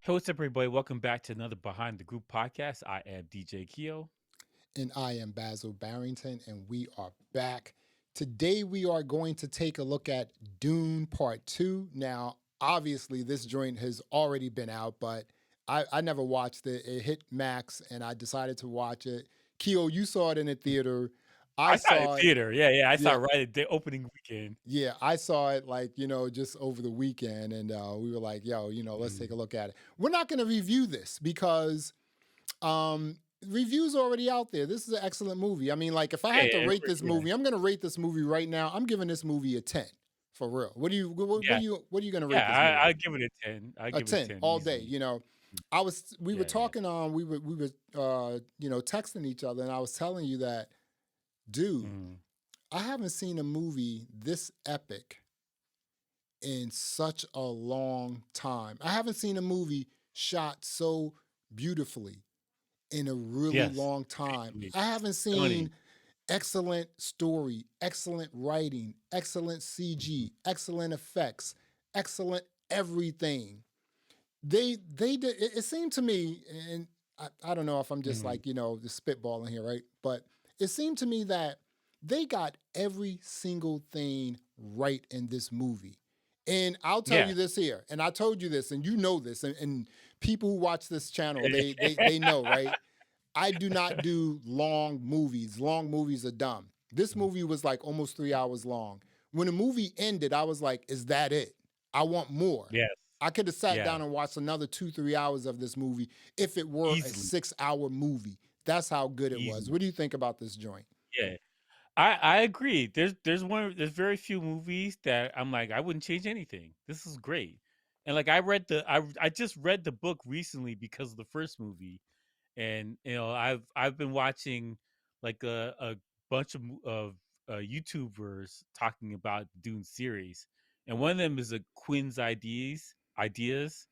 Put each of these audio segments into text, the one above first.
Hey, what's up, everybody? Welcome back to another Behind the Group podcast. I am DJ Keo. And I am Basil Barrington, and we are back. Today, we are going to take a look at Dune Part 2. Now, obviously, this joint has already been out, but I never watched it. It hit Max, and I decided to watch it. Keo, you saw it in the theater. I I saw it in saw it. theater. Yeah. I saw Yeah, it right at the opening weekend. yeah, I saw it like, just over the weekend, and we were like, yo, let's take a Mm. look at it. We're not going to review this because reviews already out there. This is an excellent movie. I mean, like if I Yeah, had to rate this yeah, movie, I'm gonna rate this movie right now. I'm giving this movie a 10 for real. yeah. What are you gonna rate Yeah, this movie? I give it a 10. I A give it a 10 10 all day. easily. We were Yeah. talking on we were texting each other, and I was telling you that, dude, Mm. I haven't seen a movie this epic in such a long time. I haven't seen a movie shot so beautifully in a really Yes. long time. Agree. I haven't Stunning. seen excellent story, excellent writing, excellent Mhm. CG, excellent effects, excellent everything. They did. It seemed to me, and I don't know if I'm just Mhm. like just spitballing here, right? But it seemed to me that they got every single thing right in this movie. And I'll tell Yeah. you this here, and I told you this, and you know this, and people who watch this channel, they know, right? I do not do long movies. Long movies are dumb. This movie was like almost 3 hours long. When the movie ended, I was like, is that it? I want more. Yes. I could have sat Yeah. down and watched another 2, 3 hours of this movie if it were a Easily. 6 hour movie. That's how good it was. Easily. What do you think about this joint? Yeah. I agree. There's very few movies that I'm like, I wouldn't change anything. This is great. And like I just read the book recently because of the first movie. And I've been watching like a bunch of YouTubers talking about the Dune series, and one of them is a Quinn's ideas. He's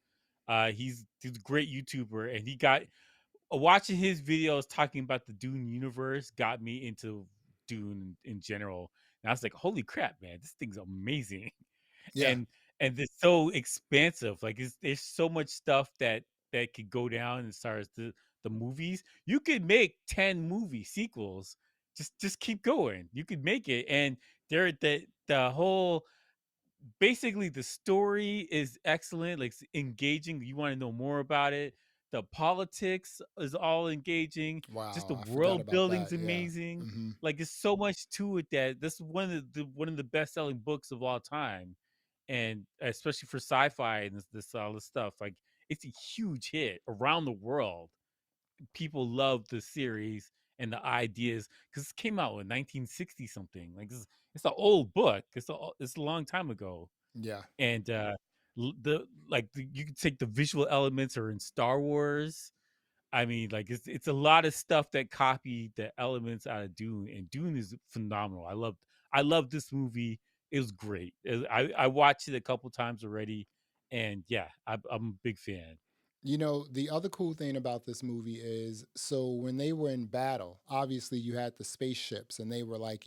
a great YouTuber, and he got watching his videos talking about the Dune universe got me into Dune in general. And I was like, holy crap, man, this thing's amazing. Yeah. and and it's so expansive. Like there's so much stuff that could go down as far as the movies. You could make 10 movie sequels. Just keep going. You could make it. And there the whole basically the story is excellent, like engaging. You want to know more about it. The politics is all engaging. Just the Wow. I forgot world about building's that. Yeah. amazing. Mm-hmm. Like there's so much to it that this is one of the best selling books of all time, and especially for sci-fi and this all this stuff. Like it's a huge hit around the world. People love the series and the ideas because it came out in 1960 something. Like it's an old book. It's a long time ago, Yeah. and you can take the visual elements are in Star Wars. I mean, like it's a lot of stuff that copied the elements out of Dune, and Dune is phenomenal. I love this movie. It was great. I watched it a couple times already, and yeah, I'm a big fan. The other cool thing about this movie is so when they were in battle, obviously you had the spaceships and they were like,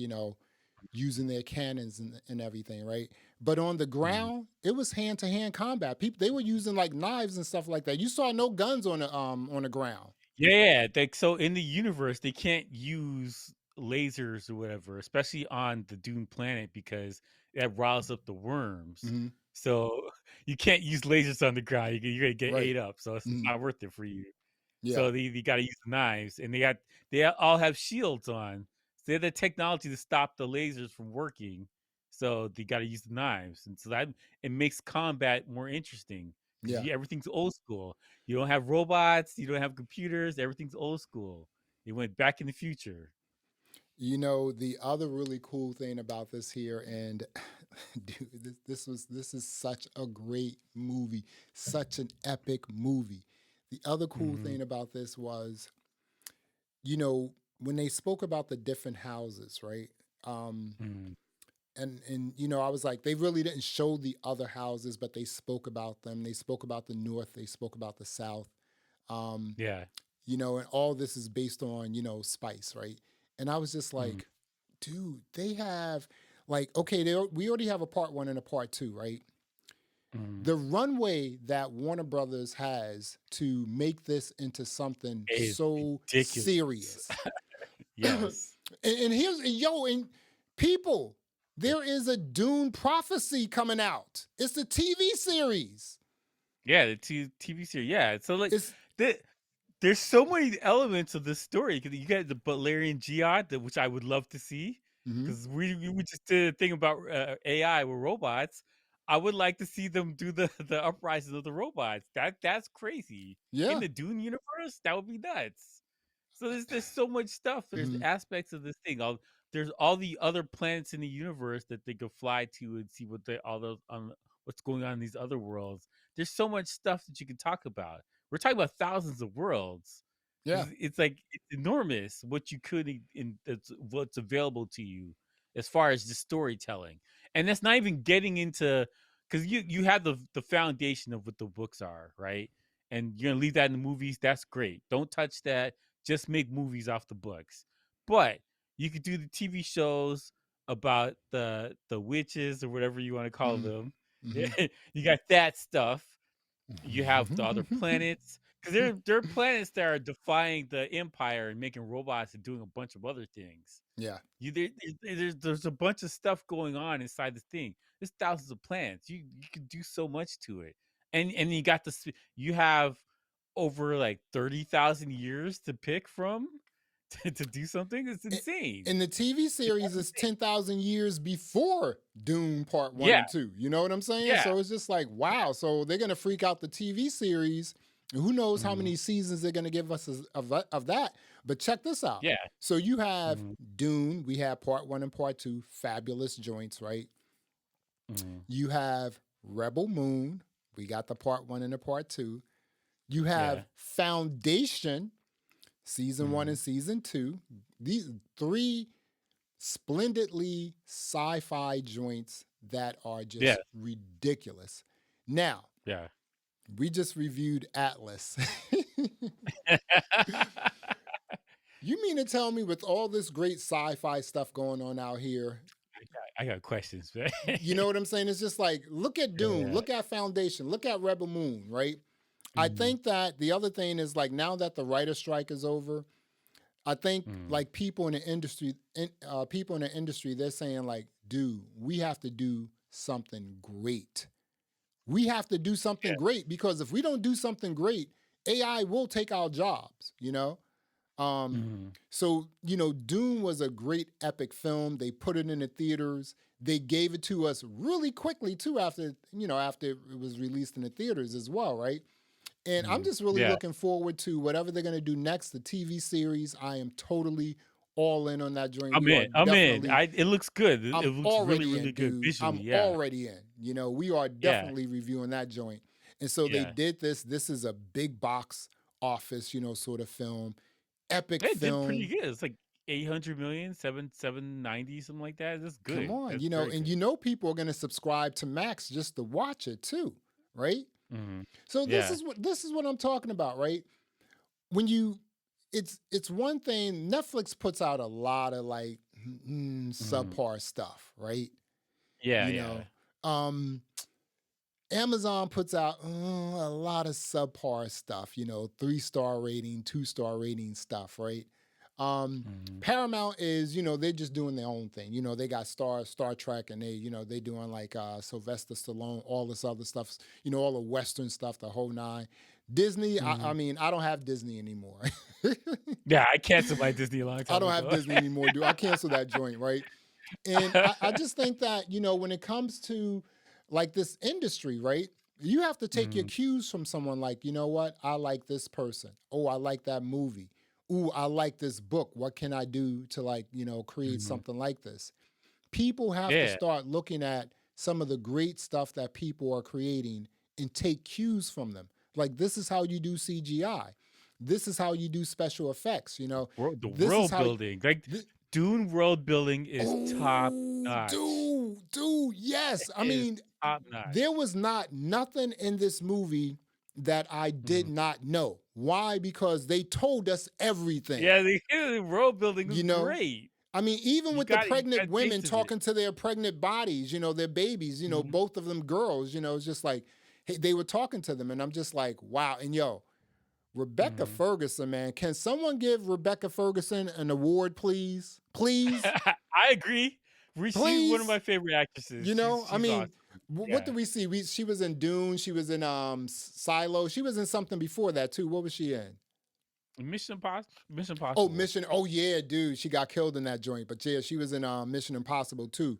using their cannons and everything, right? But on the Mhm. ground, it was hand to hand combat. People they were using like knives and stuff like that. You saw no guns on the ground. Yeah, like so in the universe, they can't use lasers or whatever, especially on the Dune planet because that riles up the worms. Hmm. So you can't use lasers on the ground. You're gonna get Right. ate up. So it's Hmm. not worth it for you. Yeah. So they got to use knives, and they all have shields on. So they have the technology to stop the lasers from working. So they got to use the knives, and so that it makes combat more interesting because Yeah. everything's old school. You don't have robots, you don't have computers. Everything's old school. They went back in the future. The other really cool thing about this here, and dude, this is such a great movie, such an epic movie. The other cool Hmm. thing about this was when they spoke about the different houses, right? Um, Hmm. and I was like, they really didn't show the other houses, but they spoke about them. They spoke about the north. They spoke about the south. Um, Yeah. and all this is based on spice, right? And I was just Hmm. like, dude, they have like okay, we already have a part one and a part two, right? Mhm. The runway that Warner Brothers has to make this into something Is so ridiculous. serious. and, Yes. and people, there is a Dune prophecy coming out. It's a TV series. Yeah, the TV series. Yeah, so like It's the there's so many elements of this story because you got the Balerian Geod, which I would love to see mhm. because we just did a thing about AI with robots. I would like to see them do the the uprising of the robots. That's crazy in Yeah. the Dune universe. That would be nuts. So there's so much stuff. There's Mhm. aspects of this thing. There's all the other planets in the universe that they could fly to and see what they all those what's going on in these other worlds. There's so much stuff that you can talk about. We're talking about thousands of worlds. Yeah. It's like it's enormous what you could what's available to you as far as the storytelling, and that's not even getting into because you have the foundation of what the books are, right? And you're gonna leave that in the movies. That's great. Don't touch that. Just make movies off the books. But you could do the TV shows about the witches or whatever you want to call Mhm. them. Mhm. You got that stuff. You have the other planets because there are planets that are defying the empire and making robots and doing a bunch of other things. yeah. There's a bunch of stuff going on inside the thing. There's thousands of planets. You can do so much to it, and you got this. You have over like 30,000 years to pick from to do something. It's insane. And the TV series is 10,000 years before Dune Part 1 Yeah, and 2. You know what I'm saying? yeah, So it's just like, wow. So they're going to freak out the TV series. Who knows how mhm, many seasons they're going to give us of that? But check this out. yeah, So you have mhm, Dune, we have Part 1 and Part 2, fabulous joints, right? mhm, You have Rebel Moon, we got the Part 1 and the Part 2. You yeah, have Foundation, season 1 mhm, and season 2. These three splendidly sci-fi joints that are yeah, just ridiculous. Now, yeah. we just reviewed Atlas. You mean to tell me with all this great sci-fi stuff going on out here, I got questions, man. you know what I'm saying? It's just like, look at Dune, Yeah. look at Foundation, look at Rebel Moon, right? I Mhm, think that the other thing is like now that the writer strike is over, I think mhm. like people in the industry, they're saying like, dude, we have to do something great. We have to do something Yeah. great because if we don't do something great, AI will take our jobs, you know? Um, Mhm. so, Dune was a great epic film. They put it in the theaters. They gave it to us really quickly too after it was released in the theaters as well, right? And I'm Mhm. just really Yeah. looking forward to whatever they're going to do next, the TV series. I am totally all in on that joint. I'm We are in. I'm in. definitely It looks good. It I'm looks really, already in, really good dude. visually. I'm Yeah. already in. We are Yeah. definitely reviewing that joint. And so they Yeah. did this. This is a big box office, sort of film, epic It did pretty film. good. It's like 800 million, 790, something like that. That's Come good. on, That's very and good. people are going to subscribe to Max just to watch it too, right? Mhm. So Yeah. this is what I'm talking about, right? When you it's one thing Netflix puts out a lot of like Mhm. subpar stuff, right? Yeah, You yeah. know, um Amazon puts out a lot of subpar stuff, 3-star rating, 2-star rating stuff, right? Mhm. Paramount is, they're just doing their own thing. They got Star Trek and they doing like Sylvester Stallone, all this other stuff, all the Western stuff, the whole nine. Disney, I Mhm. mean, I don't have Disney anymore. Yeah, I canceled my Disney a long I time don't have ago. Disney anymore, dude. I canceled that joint, right? And I just think that, when it comes to like this industry, right? You have to take your Mhm. cues from someone like, you know what? I like this person. Oh, I like that movie. Ooh, I like this book. What can I do to like, create Mhm. something like this? People have to Yeah. start looking at some of the great stuff that people are creating and take cues from them. Like this is how you do CGI. This is how you do special effects, The This is world how building. Like th- Dune world building is top Oh, notch. dude, yes. I Is mean, top there notch. was not nothing in this movie that I did Mhm. not know. Why? Because they told us everything. Yeah, the world building is You know, great. I mean, even with the You pregnant got women tasted it. talking to their pregnant bodies, their babies, Mhm, both of them girls, it's just like, hey, they were talking to them. And I'm just like, wow. And Rebecca mhm. Ferguson, man, can someone give Rebecca Ferguson an award, please? Please? I agree. She's one of Please? my favorite actresses. I She's mean, awesome. what Yeah. did we see? She was in Dune. She was in Silo. She was in something before that too. What was she in? Mission Oh, Impossible. Mission. Oh yeah, dude, she got killed in that joint. But yeah, she was in Mission Impossible too.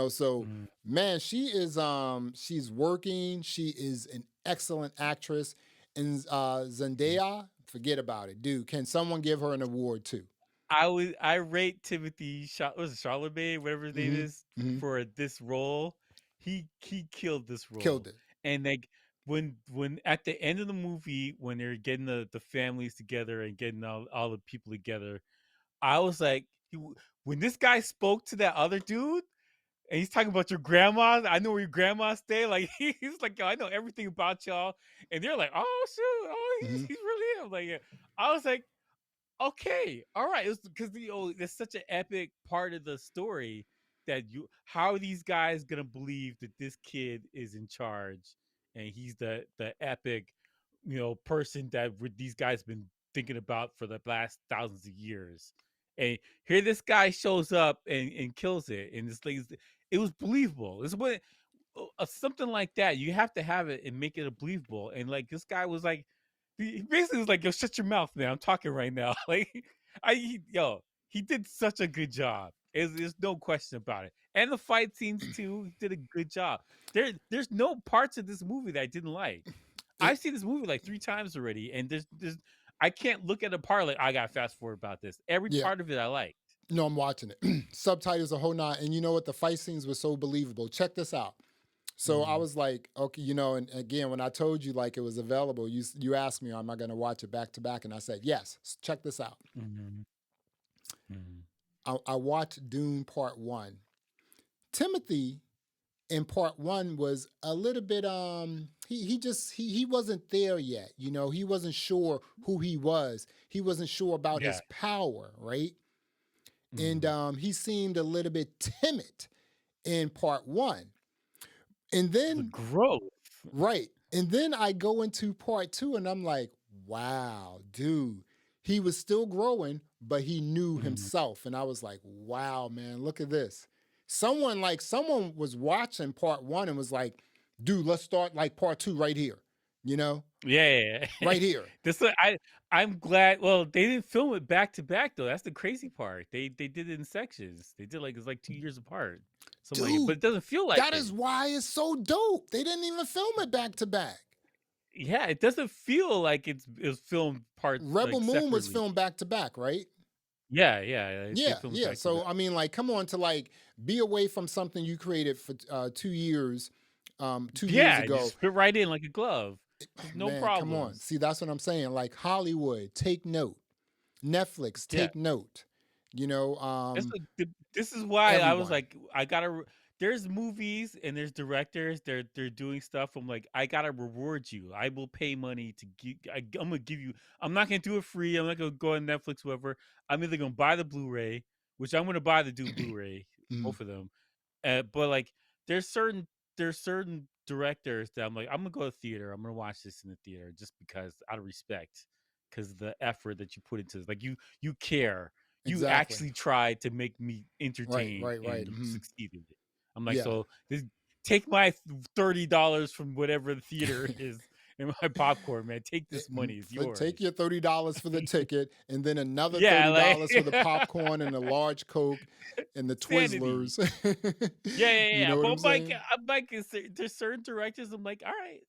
So Mhm. man, she's working. She is an excellent actress. And Zendaya, forget about it, dude. Can someone give her an award too? I rate Timothy was it Chalamet, whatever his name Mm-hmm. is, Mm-hmm. for this role. He killed this Killed role. it. And like when at the end of the movie, when they're getting the families together and getting all the people together, I was like, when this guy spoke to that other dude, and he's talking about your grandma. I know where your grandma stay. Like he's like, yo, I know everything about y'all. And they're like, oh shoot, oh Mm-hmm. he's really him. Like, yeah. I was like, okay, all right. It's because there's such an epic part of the story that how are these guys gonna believe that this kid is in charge and he's the epic, person that these guys been thinking about for the last thousands of years. And here this guy shows up and kills it, and this thing, it was believable. It's what something like that. You have to have it and make it believable. And like this guy was like, he basically was like, "Yo, shut your mouth, man. I'm talking right now." Like, he did such a good job. There's no question about it. And the fight scenes too, he did a good job. There's no parts of this movie that I didn't like. It, I've seen this movie like 3 times already, and there's I can't look at a part like I got fast forward about this. Every yeah. part of it I like. No, I'm watching it. Subtitles a whole nine. And you know what? The fight scenes were so believable. Check this out. So I Mm-hmm. was like, okay, and again, when I told you like it was available, you asked me, am I going to watch it back to back? And I said, yes. Check this out. Mm-hmm. Mm-hmm. I watched Dune Part One. Timothy in Part One was a little bit he wasn't there yet. He wasn't sure who he was. He wasn't sure about Yeah. his power, right? And Mm-hmm. he seemed a little bit timid in Part One. And The then growth. Right. And then I go into part two and I'm like, wow, dude, he was still growing, but he knew Mhm. himself. And I was like, wow, man, look at this. Someone was watching part one and was like, dude, let's start like part two right here, you know, Yeah, yeah, yeah. right here. This I'm glad. Well, they didn't film it back to back though. That's the crazy part. They did it in sections. They did like it's like 2 years apart. Something like it, but Dude, it doesn't feel like that is it. why it's so dope. They didn't even film it back to back. Yeah, it doesn't feel like it was filmed part Rebel like Moon was separately. filmed back to back, right? Yeah, yeah. They Yeah, filmed it yeah. back to So back. I mean, like, come on to like be away from something you created for 2 years, 2 years Yeah, you ago. just fit right in like a glove. There's no Man, come on. problems. See, that's what I'm saying. Like Hollywood, take note. Netflix, Yeah. take note. You know, That's like this is why I was everyone. like, I gotta. There's movies and there's directors. They're doing stuff. I'm like, I gotta reward you. I will pay money to give. I'm gonna give you. I'm not gonna do it free. I'm not gonna go on Netflix, whatever. I'm either gonna buy the Blu-ray, which I'm gonna buy the Dune Blu-ray, Mhm. both of them. But like, there's certain directors that I'm like, I'm gonna go to theater. I'm gonna watch this in the theater just because out of respect, because the effort that you put into this, like you care, you Exactly. actually tried to make me Right, entertained right, right. and Mhm. succeeded. I'm like, Yeah. so this take my $30 from whatever the theater is and my popcorn, man. Take this money, it's Take yours. your $30 for the ticket and then another Yeah, like $30 for the popcorn and the large Coke and the sanity. Twizzlers. Yeah, yeah, You yeah. know what But I'm saying? I'm like, there's certain directors. I'm like, all right,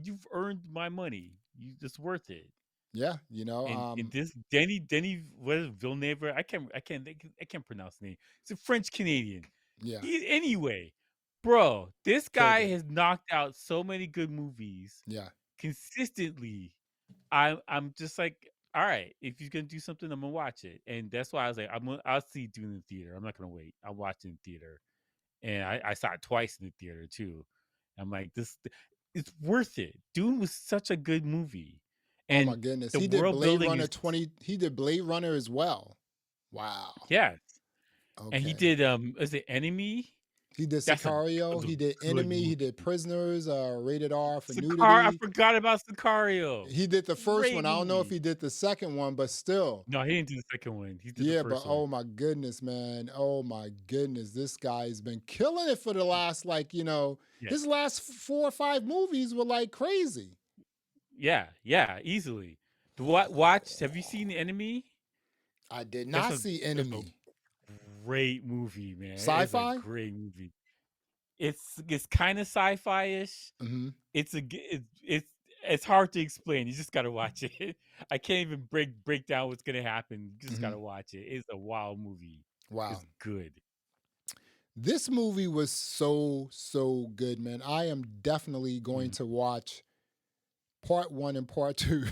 you've earned my money. It's worth it. Yeah, And this Denny, what is Villeneuve? I can't pronounce the name. It's a French Canadian. yeah, Anyway, bro, this killed guy it. has knocked out so many good movies Yeah. consistently. I'm just like, all right, if he's gonna do something, I'm gonna watch it. And that's why I was like, I'll see Dune in the theater. I'm not gonna wait. I'll watch it in theater. And I saw it twice in the theater too. I'm like, it's worth it. Dune was such a good movie, Oh my and goodness. the world building is He did Blade Runner as well. Wow. yeah. and he Okay. did is it Enemy? He did That's a Sicario. He did good Enemy. He did movie. Prisoners. Rated R for I nudity. forgot about Sicario. He did the first Great one. I don't know if movie. he did the second one, but still. No, he didn't do the second one. He did the Yeah, but first one. oh my goodness, man. Oh my goodness. This guy's been killing it for the last, like, Yeah. his last 4 or 5 movies were like crazy. Yeah, easily. The watch, have you seen The Enemy? I did That's not a see that's a Enemy. great movie, man. It's a Sci-Fi? great movie. It's kind of sci-fi-ish. Hmm. It's a g- it's hard to explain. You just gotta watch it. I can't even break down what's gonna happen. You just Hmm. gotta watch it. It's a wild movie. Wow. It's good. This movie was so good, man. I am definitely going Mm. to watch part one and part two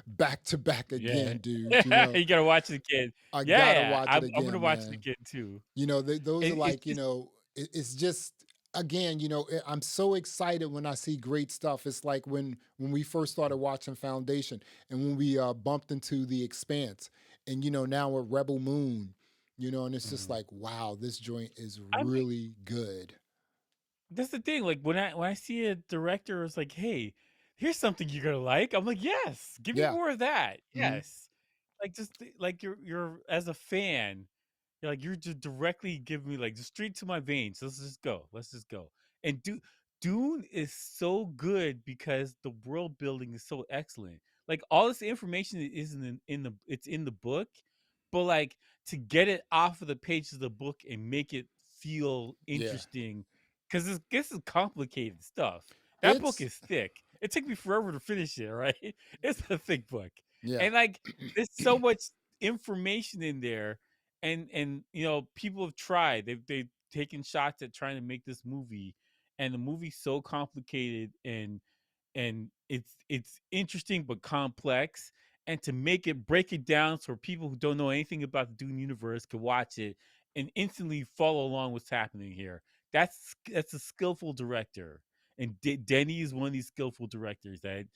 back to back Yeah, again, dude. You know, you gotta watch it again. I Yeah, gotta yeah. watch it I'm gonna again, watch it man. again too. Those are It's like, just it's just, again, I'm so excited when I see great stuff. It's like when we first started watching Foundation, and when we bumped into The Expanse, and now we're Rebel Moon, and it's just Mhm. like, wow, this joint is I mean, really good. that's the thing. Like when I see a director is like, "Hey, here's something you're gonna like," I'm like, "Yes, give me Yeah. more of that." Hmm. Yes, like like you're as a fan, you're just directly giving me like just straight to my veins. Let's just go. Let's just go. And Dune is so good because the world building is so excellent. Like all this information isn't in the it's in the book, but like to get it off of the pages of the book and make it feel Yeah. interesting because this is complicated stuff. That book It's is thick. It took me forever to finish it, right? It's a thick book. yeah. And like there's so much information in there and people have tried. They've taken shots at trying to make this movie and the movie's so complicated and it's interesting but complex and to make it break it down so people who don't know anything about the Dune universe can watch it and instantly follow along what's happening here. That's a skillful director, and Denny is one of these skillful directors that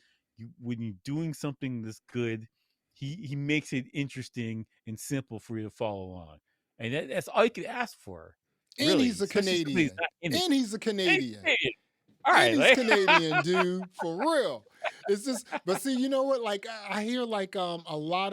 when you're doing something that's good, he makes it interesting and simple for you to follow along, and that's all you can ask for, and really, he's a especially somebody who's Canadian. not in it. And he's a Hey, Canadian. hey, all And right, he's like Canadian, dude, for real. It's just, but see, you know what? Like I hear like a lot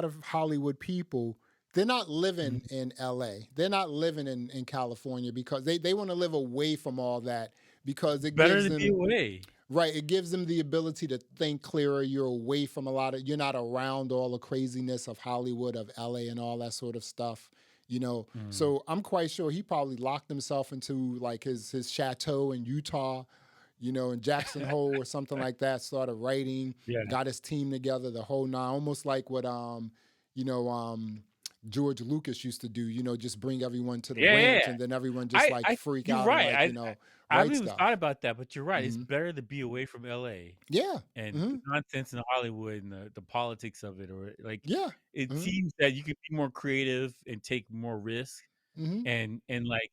of Hollywood people, they're not living in LA. They're not living in California because they want to live away from all that because it better gives to be them away. right, it gives them the ability to think clearer. You're away from you're not around all the craziness of Hollywood, of LA and all that sort of stuff. Mm. So I'm quite sure he probably locked himself into like his chateau in Utah, in Jackson Hole or something like that, started writing, Yeah, got his team together, the whole nine, almost like what you know, George Lucas used to do, just bring everyone to the ranch yeah. and then everyone just like I freak you're out and right. like, I haven't write even thought stuff. about that, but you're right. It's Hmm. better to be away from LA Yeah. and Hmm. the nonsense in Hollywood and the politics of it, or like Yeah. it Hmm. seems that you could be more creative and take more risk Hmm. and like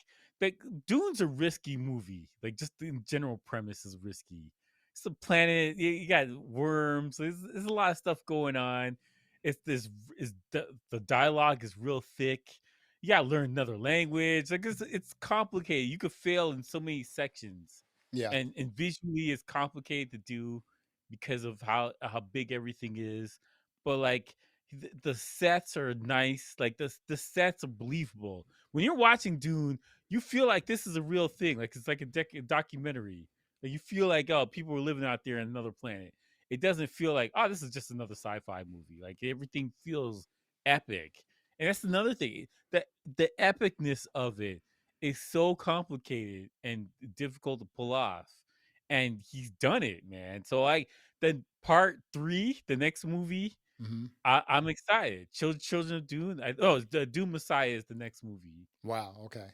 Dune's a risky movie. Like just the general premise is risky. It's a planet. You got worms. There's a lot of stuff going on. It's this is the dialogue is real thick. You gotta learn another language. Like it's complicated. You could fail in so many sections, Yeah. and visually it's complicated to do because of how big everything is. But like the sets are nice. Like the sets are believable when you're watching Dune, you feel like this is a real thing. Like it's like a documentary. Like you feel like oh, people are living out there on another planet. It doesn't feel like oh, this is just another sci-fi movie. Like everything feels epic, and that's another thing. The epicness of it is so complicated and difficult to pull off, and he's done it, man. So like then part three, the next movie, Hmm. I'm excited. Children of Dune. The Dune Messiah is the next movie. Wow. Okay.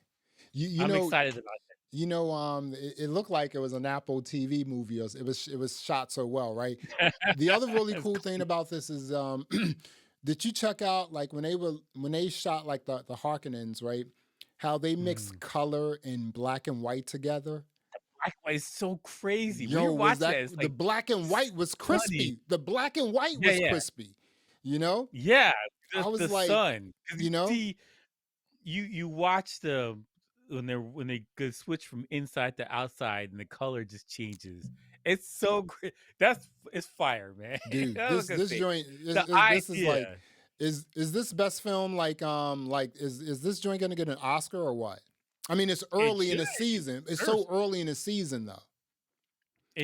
You you I'm know excited about it looked like it was an Apple TV movie. Or it was shot so well, right? that. The other really It's cool thing about this is did you check out like when they shot like the Harkonnens, right? How they mix mm. color and black and white together. Black and white is so crazy. When Yo, you're was watching that it, it's the like black and white was stunning. crispy. The black and white Yeah, was yeah, crispy. You know? yeah. I The was like, sun, because you you know? see. you watch the when they go switch from inside to outside and the color just changes. It's so great. It's fire, man. Dude, I was this gonna this say joint the this is like idea. is this best film like is this joint gonna get an Oscar or what? I mean, it's It early in should. the It season. It's so deserves. early in the season though,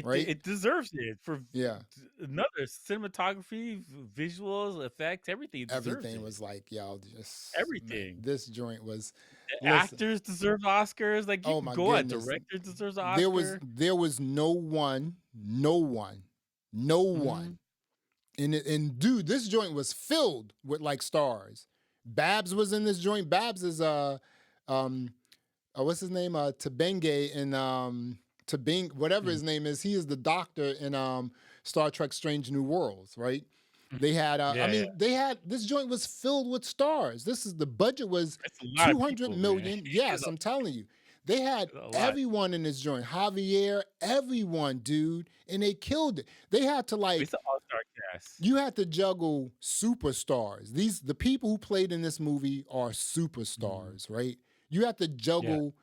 right? It deserves it for Yeah. another cinematography, visuals, effects, everything. It deserves Everything it. was like, y'all just man, Everything. this joint was The listen. actors deserve Oscars. Like you Oh can my go on. goodness. Director deserves an There was Oscar. there was no one, no one, no Hmm. one. And dude, this joint was filled with like stars. Babs was in this joint. Babs is um what's his name? Tebenge in Tebing, whatever his name is. He is the doctor in Star Trek Strange New Worlds, right? They had I Yeah, yeah. mean, they had this joint was filled with stars. This is the budget was It's a lot of 200 people, man. million. It's Yes, I'm telling you. They had a lot. everyone in this joint. Javier, everyone, dude, and they killed it. They had to like It's an all-star cast. you had to juggle superstars. The people who played in this movie are Mhm. superstars, right? You have to Yeah. juggle,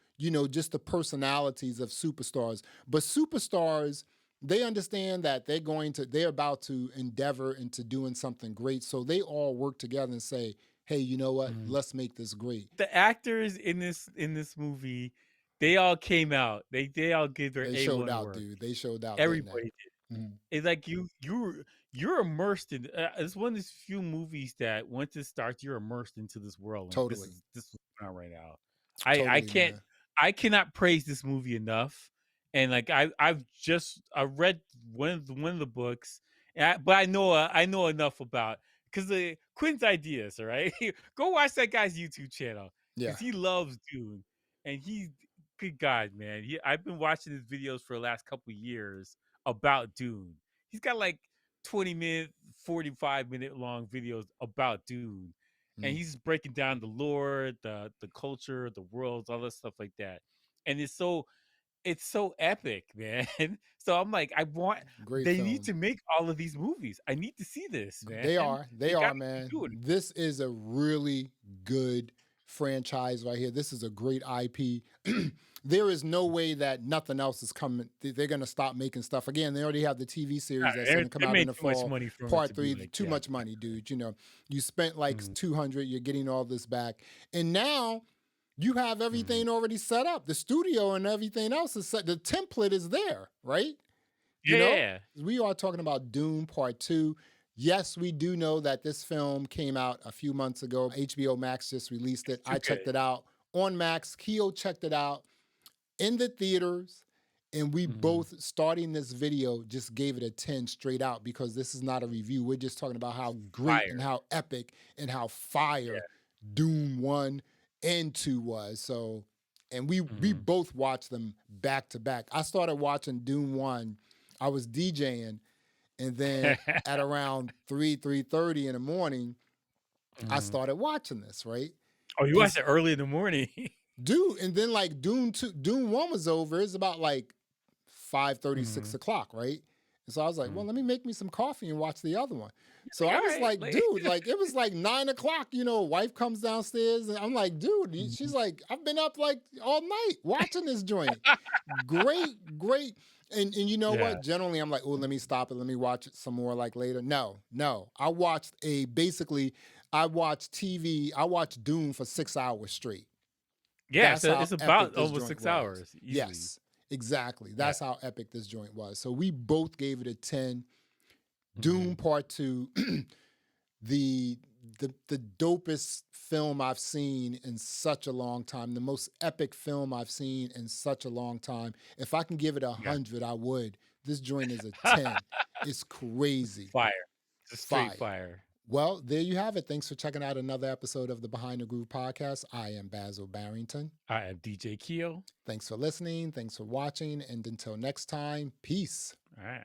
just the personalities of superstars. But superstars, they understand that they're about to endeavor into doing something great. So they all work together and say, hey, you know what? Mhm. Let's make this great. The actors in this movie, they all came out. They all gave their They showed A1 out, work. dude. They showed out, didn't they? Everybody did. Mhm. It's like you're immersed in. It's one of these few movies that once it starts, you're immersed into this world. Like Totally. this is going on right now. I Totally, can't man. I cannot praise this movie enough. And like I read one of the books, but I know enough about because the Quinn's ideas. All right, go watch that guy's YouTube channel Yeah. because he loves Dune, and he's good God, man. I've been watching his videos for the last couple years about Dune. He's got like 20-minute, 45-minute long videos about Dune. And Mm. he's breaking down the lore, the culture, the worlds, all that stuff like that. And it's so epic, man. So I'm like, Great they need film. to make all of these movies. I need to see this, man. They are. They They are, gotta keep man. doing it. This is a really good franchise right here. This is a great IP. There is no way that nothing else is coming. They're going to stop making stuff. Again, they already have the TV series that's going to come They out in made the too much fall. money from it Part to be 3, like, too yeah. much money, dude. You spent like Mhm, 200, you're getting all this back. And now you have mhm. everything already set up. The studio and everything else is set. The template is there, right? You Yeah, know, yeah. we are talking about Dune Part 2. Yes, we do know that this film came out a few months ago. HBO Max just released It's it. too I good. checked it out on Max. Keo checked it out in the theaters. And we Mhm. both, starting this video, just gave it a 10 straight out because this is not a review. We're just talking about how great and Fire. how epic and how Yeah. fire Dune 1 and 2 was. So, and we Mhm. both watched them back to back. I started watching Dune 1. I was DJing, and then at around 3:30 in the morning, I Mhm. started watching this, right? Oh, you And watched it early in the morning. dude, and then like Dune 1 was over. It's about like 5:30, 6 Mhm, o'clock, right? And so I was like, well, mhm. let me make me some coffee and watch the other one. He's So like, I was "Alright." like, Like dude, like it was like 9 o'clock, wife comes downstairs and I'm like, dude, she's Mhm. like, I've been up like all night watching this joint. Great, great. And you know Yeah. what? Generally, I'm like, oh, let me stop it. Let me watch it some more like later. No, no. I watched I watched TV. I watched Dune for 6 hours straight. Yeah, That's so how it's epic about this almost joint 6 was. hours easily. Yes, exactly. Yeah. That's how epic this joint was. So we both gave it a 10. Doom Mhm. Part 2, the the dopest film I've seen in such a long time, the most epic film I've seen in such a long time. If I can give it a Yeah. 100, I would. This joint is a 10. It's crazy. Fire. Just straight Fire. fire. Well, there you have it. Thanks for checking out another episode of the Behind the Groove podcast. I am Basil Barrington. I am DJ Keo. Thanks for listening. Thanks for watching. And until next time, peace. Alright.